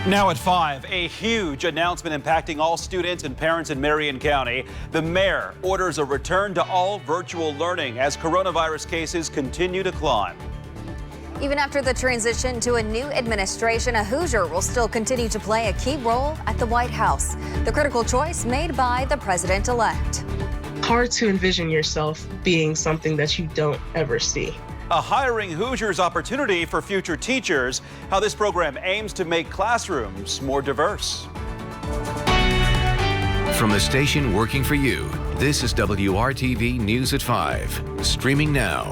Now at 5, a huge announcement impacting all students and parents in Marion County. The mayor orders a return to all virtual learning as coronavirus cases continue to climb. Even after the transition to a new administration, a Hoosier will still continue to play a key role at the White House. The critical choice made by the president-elect. Hard to envision yourself being something that you don't ever see. A hiring Hoosiers opportunity for future teachers, how this program aims to make classrooms more diverse. From the station working for you, this is WRTV News at 5, streaming now.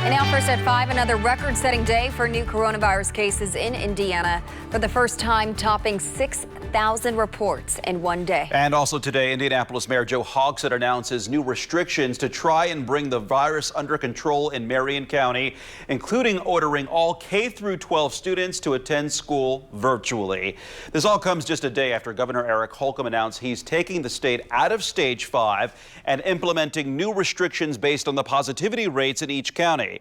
And now first at 5, another record-setting day for new coronavirus cases in Indiana. For the first time, topping 6,000 reports in one day. And also today, Indianapolis Mayor Joe HOGSETT announces new restrictions to try and bring the virus under control in Marion County, including ordering all K-12 students to attend school virtually. This all comes just a day after Governor Eric Holcomb announced he's taking the state out of Stage 5 and implementing new restrictions based on the positivity rates in each county.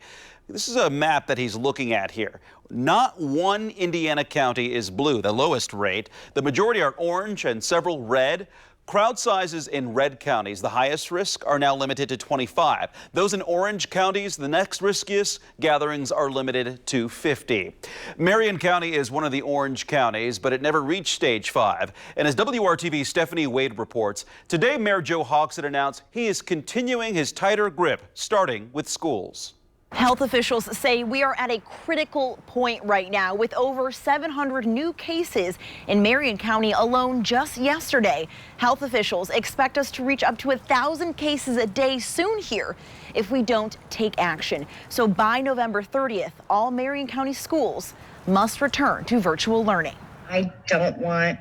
This is a map that he's looking at here. Not one Indiana county is blue, the lowest rate. The majority are orange and several red. Crowd sizes in red counties, the highest risk, are now limited to 25. Those in orange counties, the next riskiest gatherings are limited to 50. Marion County is one of the orange counties, but it never reached Stage 5. And as WRTV's Stephanie Wade reports, today Mayor Joe HOGSETT announced he is continuing his tighter grip, starting with schools. Health officials say we are at a critical point right now with over 700 new cases in Marion County alone just yesterday. Health officials expect us to reach up to 1,000 cases a day soon here if we don't take action. So by November 30th, all Marion County schools must return to virtual learning. I don't want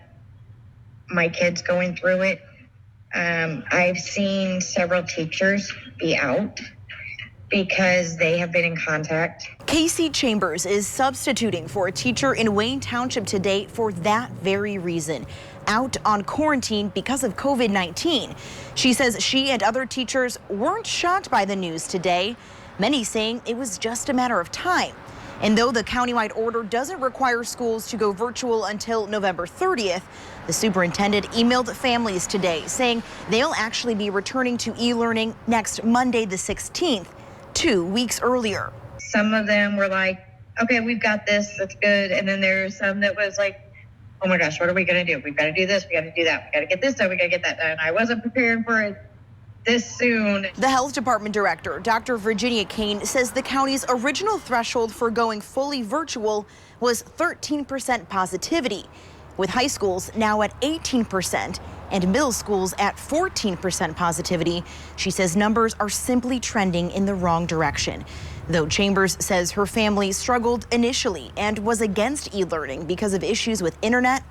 my kids going through it. I've seen several teachers be out because they have been in contact. Casey Chambers is substituting for a teacher in Wayne Township today for that very reason. Out on quarantine because of COVID-19. She says she and other teachers weren't shocked by the news today, many saying it was just a matter of time. And though the countywide order doesn't require schools to go virtual until November 30th, the superintendent emailed families today saying they'll actually be returning to e-learning next Monday the 16th. 2 weeks earlier. Some of them were like, okay, we've got this, that's good. And then there's some that was like, oh my gosh, what are we going to do? We've got to do this, we got to do that, we got to get this done, we got to get that done. I wasn't prepared for it this soon. The health department director, Dr. Virginia Kane, says the county's original threshold for going fully virtual was 13% positivity, with high schools now at 18%. And middle schools at 14% positivity. She says numbers are simply trending in the wrong direction. Though Chambers says her family struggled initially and was against e-learning because of issues with internet,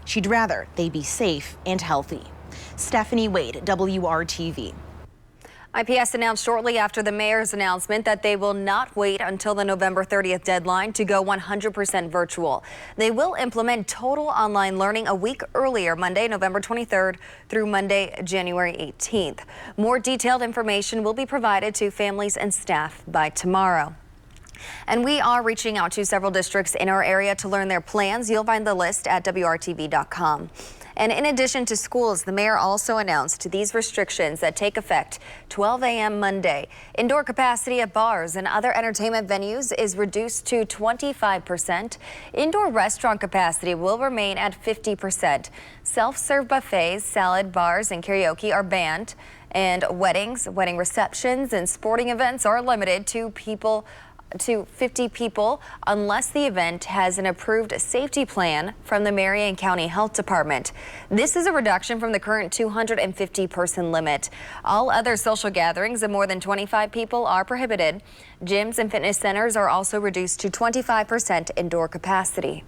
she'd rather they be safe and healthy. Stephanie Wade, WRTV. IPS announced shortly after the mayor's announcement that they will not wait until the November 30th deadline to go 100% virtual. They will implement total online learning a week earlier, Monday, November 23rd through Monday, January 18th. More detailed information will be provided to families and staff by tomorrow. And we are reaching out to several districts in our area to learn their plans. You'll find the list at WRTV.com. And in addition to schools, the mayor also announced these restrictions that take effect 12 a.m. Monday. Indoor capacity at bars and other entertainment venues is reduced to 25%. Indoor restaurant capacity will remain at 50%. Self-serve buffets, salad bars, and karaoke are banned. And weddings, wedding receptions, and sporting events are limited to 50 people unless the event has an approved safety plan from the Marion County Health Department. This is a reduction from the current 250-person limit. All other social gatherings of more than 25 people are prohibited. Gyms and fitness centers are also reduced to 25% indoor capacity.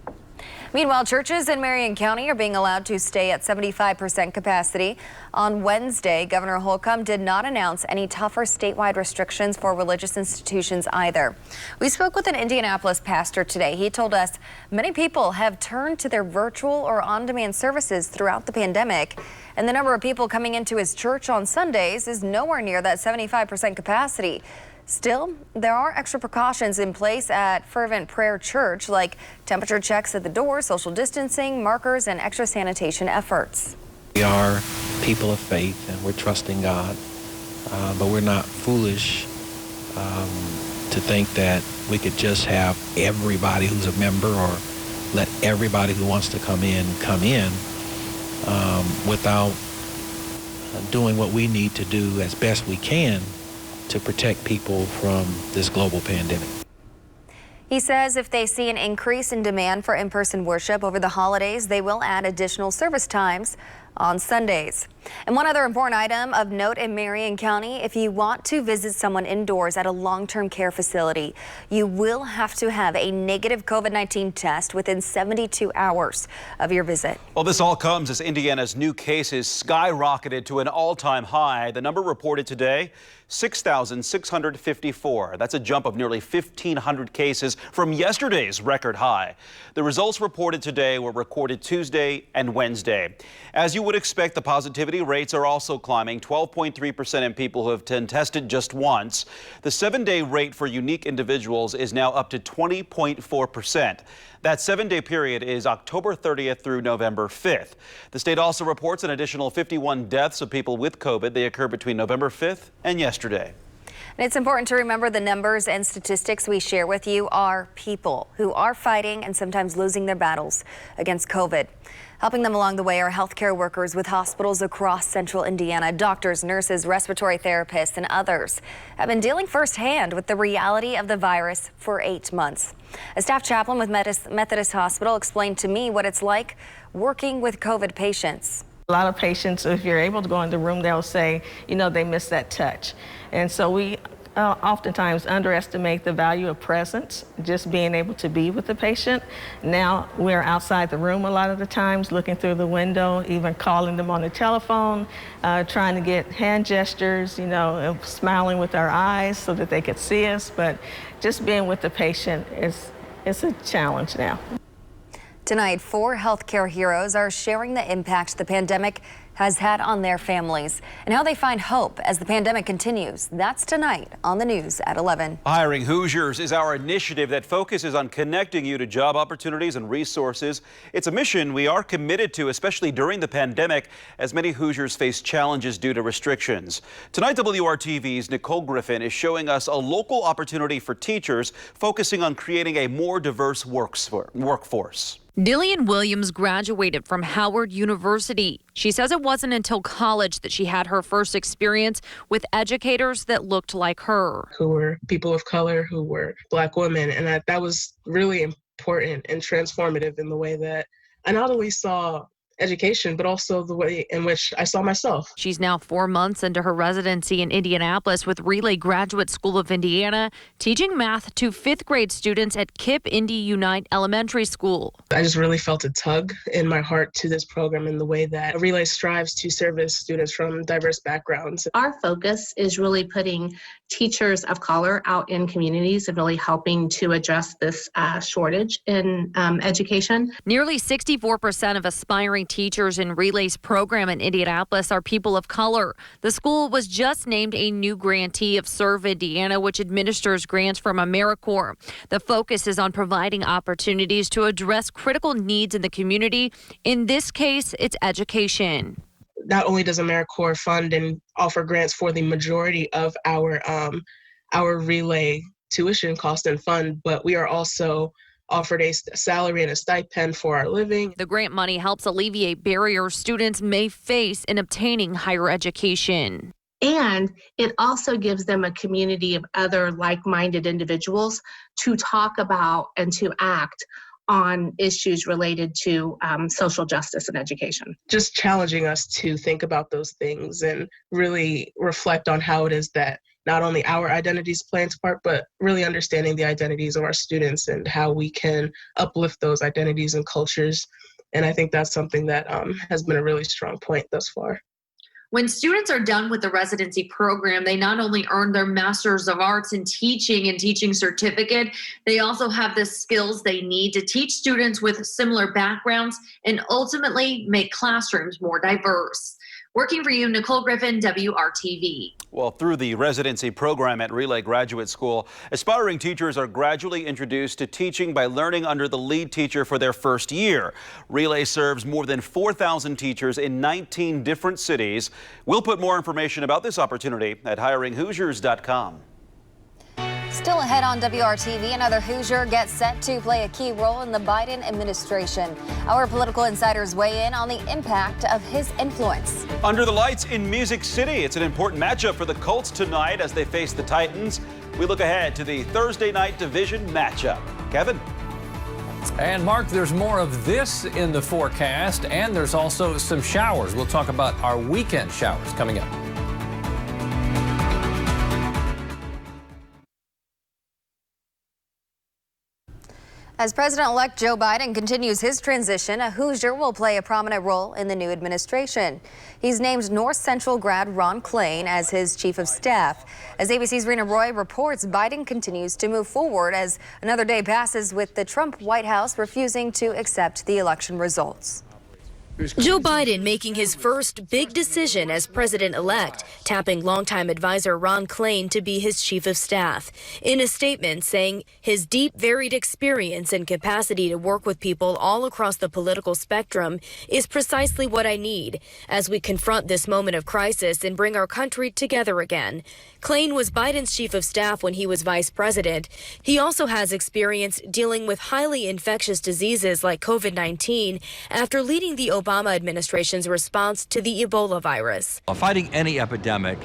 Meanwhile, churches in Marion County are being allowed to stay at 75% capacity. On Wednesday, Governor Holcomb did not announce any tougher statewide restrictions for religious institutions either. We spoke with an Indianapolis pastor today. He told us many people have turned to their virtual or on-demand services throughout the pandemic, and the number of people coming into his church on Sundays is nowhere near that 75% capacity. Still, there are extra precautions in place at Fervent Prayer Church, like temperature checks at the door, social distancing, markers, and extra sanitation efforts. We are people of faith and we're trusting God, but we're not foolish to think that we could just have everybody who's a member or let everybody who wants to come in without doing what we need to do as best we can to protect people from this global pandemic. He says if they see an increase in demand for in-person worship over the holidays, they will add additional service times on Sundays. And one other important item of note in Marion County, if you want to visit someone indoors at a long-term care facility, you will have to have a negative COVID-19 test within 72 hours of your visit. Well, this all comes as Indiana's new cases skyrocketed to an all-time high. The number reported today, 6,654. That's a jump of nearly 1,500 cases from yesterday's record high. The results reported today were recorded Tuesday and Wednesday. As you would expect, the positivity rates are also climbing, 12.3% in people who have been tested just once. The 7-day rate for unique individuals is now up to 20.4%. That 7-day period is October 30th through November 5th. The state also reports an additional 51 deaths of people with COVID. They occurred between November 5th and yesterday. And it's important to remember the numbers and statistics we share with you are people who are fighting and sometimes losing their battles against COVID. Helping them along the way are healthcare workers with hospitals across central Indiana. Doctors, nurses, respiratory therapists, and others have been dealing firsthand with the reality of the virus for 8 months. A staff chaplain with Methodist Hospital explained to me what it's like working with COVID patients. A lot of patients, if you're able to go in the room, they'll say, you know, they miss that touch. And so we oftentimes underestimate the value of presence, just being able to be with the patient. Now we're outside the room a lot of the times, looking through the window, even calling them on the telephone, trying to get hand gestures, you know, smiling with our eyes so that they could see us. But just being with the patient is a challenge now. Tonight, 4 healthcare heroes are sharing the impact the pandemic has had on their families and how they find hope as the pandemic continues. That's tonight on the news at 11. Hiring Hoosiers is our initiative that focuses on connecting you to job opportunities and resources. It's a mission we are committed to, especially during the pandemic, as many Hoosiers face challenges due to restrictions. Tonight, WRTV's Nicole Griffin is showing us a local opportunity for teachers focusing on creating a more diverse workforce. Dillian Williams graduated from Howard University. She says it wasn't until college that she had her first experience with educators that looked like her. Who were people of color, who were Black women. And that was really important and transformative in the way that I not only saw education, but also the way in which I saw myself. She's now 4 months into her residency in Indianapolis with Relay Graduate School of Indiana, teaching math to 5th grade students at KIPP Indy Unite Elementary School. I just really felt a tug in my heart to this program in the way that Relay strives to service students from diverse backgrounds. Our focus is really putting teachers of color out in communities and really helping to address this shortage in education. Nearly 64% of aspiring teachers in Relay's program in Indianapolis are people of color. The school was just named a new grantee of Serve Indiana, which administers grants from AmeriCorps. The focus is on providing opportunities to address critical needs in the community. In this case, it's education. Not only does AmeriCorps fund and offer grants for the majority of our Relay tuition cost and fund, but we are also offered a salary and a stipend for our living. The grant money helps alleviate barriers students may face in obtaining higher education. And it also gives them a community of other like-minded individuals to talk about and to act on issues related to social justice and education. Just challenging us to think about those things and really reflect on how it is that not only our identities play into part, but really understanding the identities of our students and how we can uplift those identities and cultures. And I think that's something that has been a really strong point thus far. When students are done with the residency program, they not only earn their Master's of Arts in Teaching and Teaching Certificate, they also have the skills they need to teach students with similar backgrounds and ultimately make classrooms more diverse. Working for you, Nicole Griffin, WRTV. Well, through the residency program at Relay Graduate School, aspiring teachers are gradually introduced to teaching by learning under the lead teacher for their first year. Relay serves more than 4,000 teachers in 19 different cities. We'll put more information about this opportunity at hiringhoosiers.com. Still ahead on WRTV, another Hoosier gets set to play a key role in the Biden administration. Our political insiders weigh in on the impact of his influence. Under the lights in Music City, it's an important matchup for the Colts tonight as they face the Titans. We look ahead to the Thursday night division matchup. Kevin? And Mark, there's more of this in the forecast, and there's also some showers. We'll talk about our weekend showers coming up. As President-elect Joe Biden continues his transition, a Hoosier will play a prominent role in the new administration. He's named North Central grad Ron Klain as his chief of staff. As ABC's Rena Roy reports, Biden continues to move forward as another day passes with the Trump White House refusing to accept the election results. Joe Biden making his first big decision as president-elect, tapping longtime advisor Ron Klain to be his chief of staff. In a statement saying his deep, varied experience and capacity to work with people all across the political spectrum is precisely what I need as we confront this moment of crisis and bring our country together again. Klain was Biden's chief of staff when he was vice president. He also has experience dealing with highly infectious diseases like COVID-19 after leading the Obama administration's response to the Ebola virus. Fighting any epidemic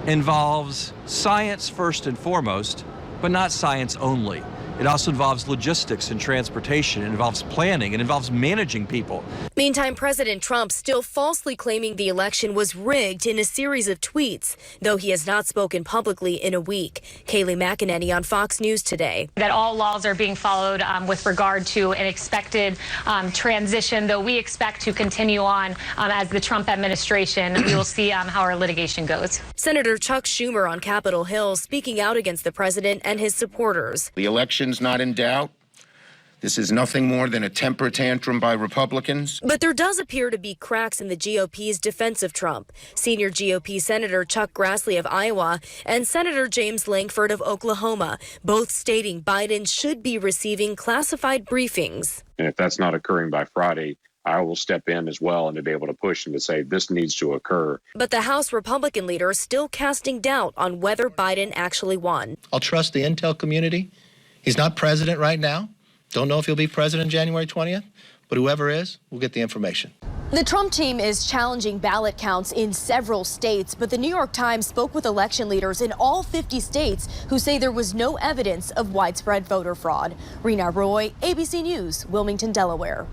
involves science first and foremost, but not science only. It also involves logistics and transportation. It involves planning. It involves managing people. Meantime, President Trump still falsely claiming the election was rigged in a series of tweets, though he has not spoken publicly in a week. Kayleigh McEnany on Fox News Today. That all laws are being followed with regard to an expected transition, though we expect to continue on as the Trump administration. We will see how our litigation goes. Senator Chuck Schumer on Capitol Hill speaking out against the president and his supporters. The election's not in doubt. This is nothing more than a temper tantrum by Republicans. But there does appear to be cracks in the GOP's defense of Trump. Senior GOP Senator Chuck Grassley of Iowa and Senator James Lankford of Oklahoma, both stating Biden should be receiving classified briefings. And if that's not occurring by Friday, I will step in as well and to be able to push and to say this needs to occur. But the House Republican leader is still casting doubt on whether Biden actually won. I'll trust the intel community. He's not president right now. Don't know if he'll be president January 20th, but whoever is, will get the information. The Trump team is challenging ballot counts in several states, but the New York Times spoke with election leaders in all 50 states who say there was no evidence of widespread voter fraud. Rena Roy, ABC News, Wilmington, Delaware.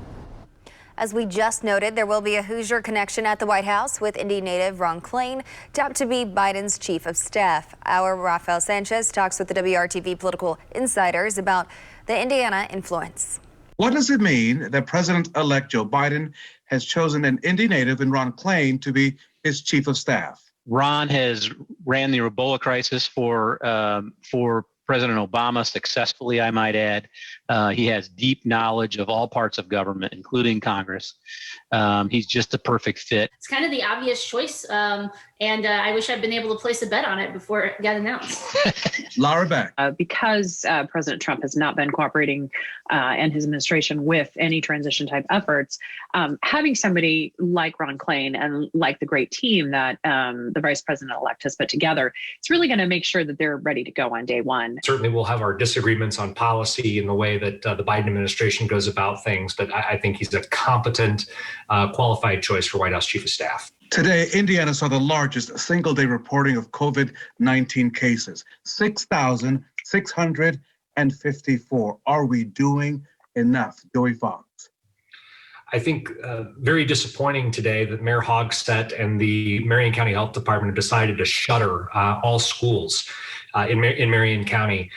As we just noted, there will be a Hoosier connection at the White House with Indy native Ron Klain, tapped to be Biden's chief of staff. Our Rafael Sanchez talks with the WRTV political insiders about the Indiana influence. What does it mean that President-elect Joe Biden has chosen an Indy native in Ron Klain to be his chief of staff? Ron has ran the Ebola crisis for President Obama successfully, I might add. He has deep knowledge of all parts of government, including Congress. He's just a perfect fit. It's kind of the obvious choice, and I wish I'd been able to place a bet on it before it got announced. Laura Beck. Because President Trump has not been cooperating and his administration with any transition type efforts, having somebody like Ron Klain and like the great team that the vice president-elect has put together, it's really going to make sure that they're ready to go on day one. Certainly we'll have our disagreements on policy and the way that the Biden administration goes about things, but I think he's a competent, qualified choice for White House Chief of Staff. Today, Indiana saw the largest single-day reporting of COVID-19 cases, 6,654. Are we doing enough? Joey Fox. I think very disappointing today that Mayor HOGSETT and the Marion County Health Department have decided to shutter all schools in Marion County,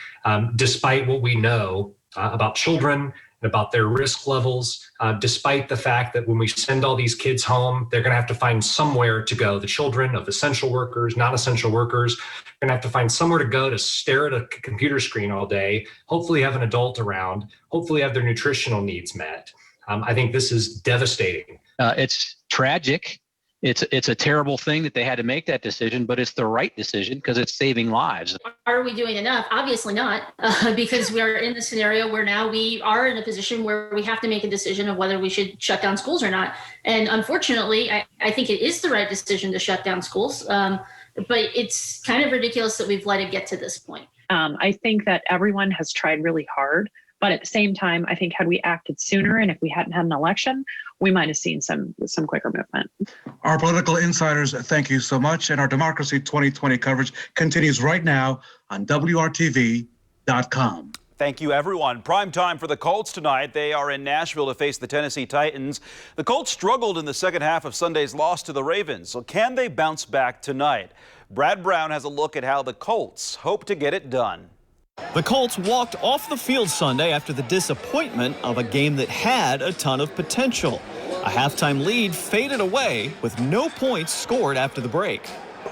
despite what we know about children and about their risk levels, despite the fact that when we send all these kids home, they're going to have to find somewhere to go. The children of essential workers, non-essential workers, are going to have to find somewhere to go to stare at a computer screen all day, hopefully have an adult around, hopefully have their nutritional needs met. I think this is devastating. It's tragic. It's a terrible thing that they had to make that decision, but it's the right decision because it's saving lives. Are we doing enough? Obviously not, because we are in the scenario where now we are in a position where we have to make a decision of whether we should shut down schools or not. And unfortunately, I think it is the right decision to shut down schools, but it's kind of ridiculous that we've let it get to this point. I think that everyone has tried really hard, but at the same time, I think had we acted sooner and if we hadn't had an election, we might have seen some quicker movement. Our political insiders, thank you so much. And our Democracy 2020 coverage continues right now on WRTV.com. Thank you, everyone. Prime time for the Colts tonight. They are in Nashville to face the Tennessee Titans. The Colts struggled in the second half of Sunday's loss to the Ravens. So can they bounce back tonight? Brad Brown has a look at how the Colts hope to get it done. The Colts walked off the field Sunday after the disappointment of a game that had a ton of potential. A halftime lead faded away with no points scored after the break.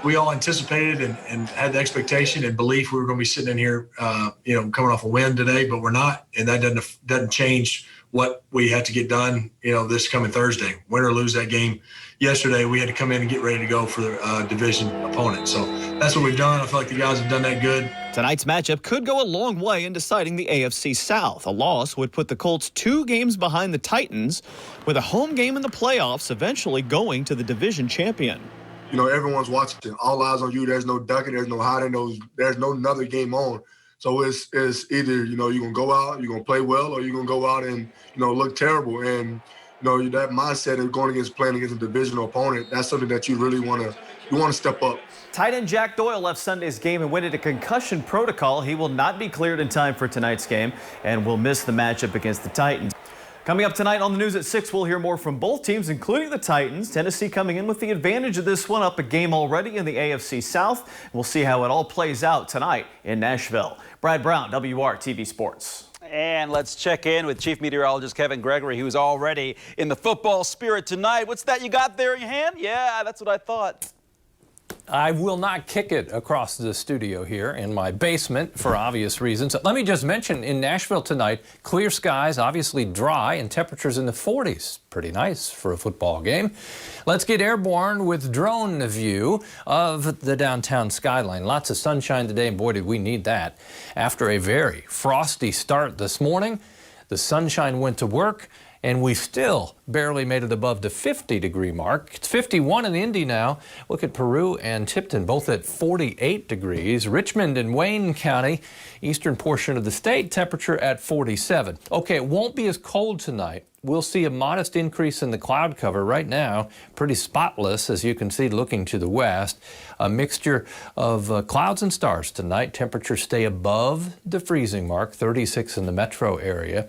We all anticipated and had the expectation and belief we were going to be sitting in here, coming off a win today, but we're not. And that doesn't change what we had to get done, this coming Thursday. Win or lose that game yesterday, we had to come in and get ready to go for the division opponent. So that's what we've done. I feel like the guys have done that good. Tonight's matchup could go a long way in deciding the AFC South. A loss would put the Colts 2 games behind the Titans, with a home game in the playoffs eventually going to the division champion. Everyone's watching. All eyes on you. There's no ducking. There's no hiding. There's no another game on. So it's either, you're going to go out, you're going to play well, or you're going to go out and, look terrible. And, that mindset of going playing against a divisional opponent, that's something that you really want to step up. Tight end Jack Doyle left Sunday's game and went into concussion protocol. He will not be cleared in time for tonight's game and will miss the matchup against the Titans. Coming up tonight on the news at 6, we'll hear more from both teams, including the Titans. Tennessee coming in with the advantage of this one, up a game already in the AFC South. We'll see how it all plays out tonight in Nashville. Brad Brown, WRTV Sports. And let's check in with Chief Meteorologist Kevin Gregory, who's already in the football spirit tonight. What's that you got there in your hand? Yeah, that's what I thought. I will not kick it across the studio here in my basement for obvious reasons. Let me just mention, in Nashville tonight, clear skies, obviously dry, and temperatures in the 40s. Pretty nice for a football game. Let's get airborne with drone view of the downtown skyline. Lots of sunshine today, and boy, did we need that. After a very frosty start this morning, the sunshine went to work, and we still barely made it above the 50-degree mark. It's 51 in Indy now. Look at Peru and Tipton, both at 48 degrees. Richmond and Wayne County, eastern portion of the state, temperature at 47. Okay, it won't be as cold tonight. We'll see a modest increase in the cloud cover. Right now, pretty spotless, as you can see, looking to the west. A mixture of clouds and stars tonight. Temperatures stay above the freezing mark, 36 in the metro area.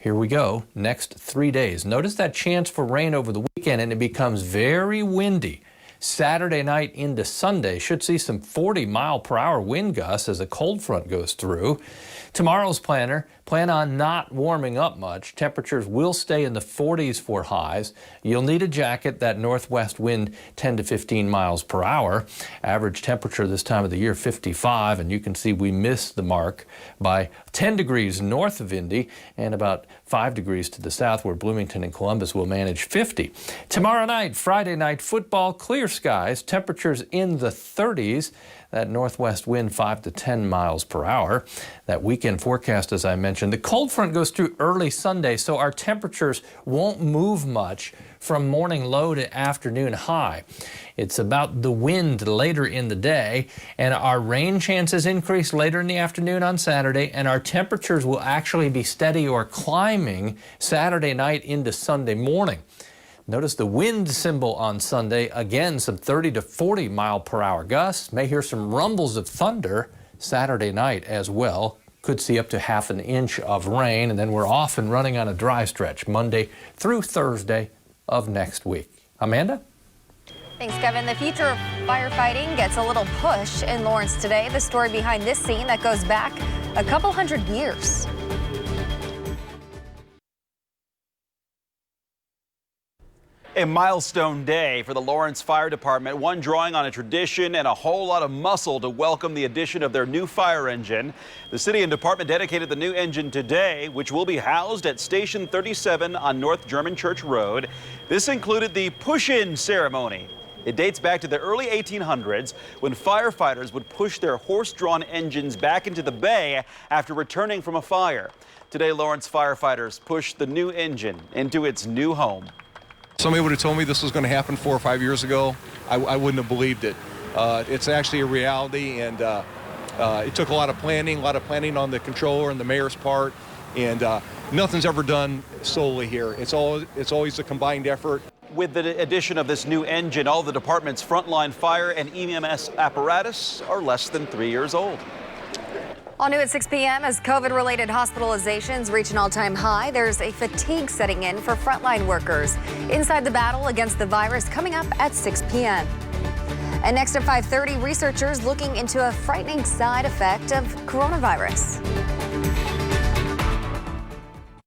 Here we go, next 3 days. Notice that chance for rain over the weekend, and it becomes very windy. Saturday night into Sunday, should see some 40-mile-per-hour wind gusts as a cold front goes through. Tomorrow's plan on not warming up much. Temperatures will stay in the 40s for highs. You'll need a jacket. That northwest wind 10 to 15 miles per hour. Average temperature this time of the year 55, and you can see we missed the mark by 10 degrees north of Indy and about 5 degrees to the south, where Bloomington and Columbus will manage 50. Tomorrow night, Friday night football, clear skies, temperatures in the 30s. That northwest wind 5 to 10 miles per hour. That weekend forecast, as I mentioned, the cold front goes through early Sunday, so our temperatures won't move much from morning low to afternoon high. It's about the wind later in the day, and our rain chances increase later in the afternoon on Saturday, and our temperatures will actually be steady or climbing Saturday night into Sunday morning. Notice the wind symbol on Sunday. Again, some 30 to 40 mile per hour gusts. May hear some rumbles of thunder Saturday night as well. Could see up to half an inch of rain, and then we're off and running on a dry stretch Monday through Thursday of next week. Amanda? Thanks, Kevin. The future of firefighting gets a little push in Lawrence today. The story behind this scene that goes back a couple hundred years. A milestone day for the Lawrence Fire Department, one drawing on a tradition and a whole lot of muscle to welcome the addition of their new fire engine. The city and department dedicated the new engine today, which will be housed at Station 37 on North German Church Road. This included the push-in ceremony. It dates back to the early 1800s when firefighters would push their horse-drawn engines back into the bay after returning from a fire. Today, Lawrence firefighters pushed the new engine into its new home. Somebody would have told me this was going to happen 4 or 5 years ago, I wouldn't have believed it. It's actually a reality, and it took a lot of planning on the controller and the mayor's part, and nothing's ever done solely here. It's always a combined effort. With the addition of this new engine, all the department's frontline fire and EMS apparatus are less than 3 years old. All new at 6 p.m. as COVID-related hospitalizations reach an all-time high, there's a fatigue setting in for frontline workers. Inside the battle against the virus coming up at 6 p.m. And next at 5:30, researchers looking into a frightening side effect of coronavirus.